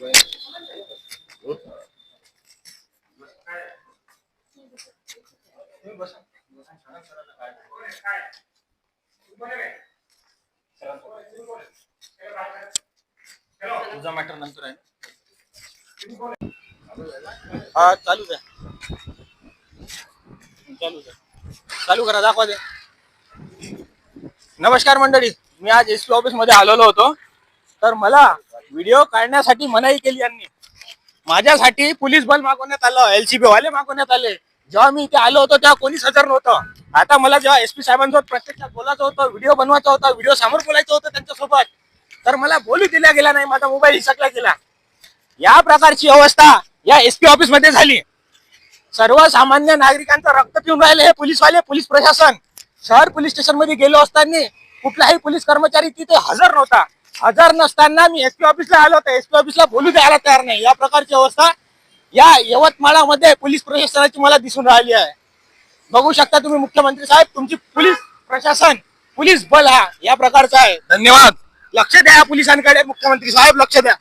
तुझा मॅटर नंतर आहे. हा चालू द्या, चालू करा, दाखवा दे. नमस्कार मंडळी, मी आज एसपी ऑफिस मध्ये आलेलो होतो. तर मला व्हिडिओ काढण्यासाठी मनाई केली यांनी. माझ्यासाठी पोलीस बल मागवण्यात आलं, एलसीबी वाले मागवण्यात आले. जेव्हा मी इथे आलो होतो तेव्हा कोणीच हजर नव्हतं. आता मला जेव्हा एसपी साहेबांसोबत प्रत्यक्षात बोलायचं होतं, व्हिडिओ बनवायचा होता, व्हिडिओ समोर बोलायचं होतं त्यांच्यासोबत, तर मला बोलू दिला गेला नाही. माझा मोबाईल हिसकला गेला. या प्रकारची अवस्था या एसपी ऑफिस मध्ये झाली. सर्वसामान्य नागरिकांचं रक्त पिऊन राहिले हे पोलीसवाले, पोलीस प्रशासन. शहर पोलीस स्टेशन मध्ये गेलो असताना कुठलाही पोलीस कर्मचारी तिथे हजर नव्हता. हजर नसताना मी एसपी ऑफिसला आलो होतो, एसपी ऑफिसला बोलू द्यायला तयार नाही. या प्रकारची अवस्था या यवतमाळमध्ये पोलीस प्रशासनाची मला दिसून राहिली आहे. बघू शकता तुम्ही मुख्यमंत्री साहेब, तुमची पोलीस प्रशासन, पोलीस बल हा या प्रकारचा आहे. धन्यवाद. लक्ष द्या या पोलिसांकडे, मुख्यमंत्री साहेब लक्ष द्या.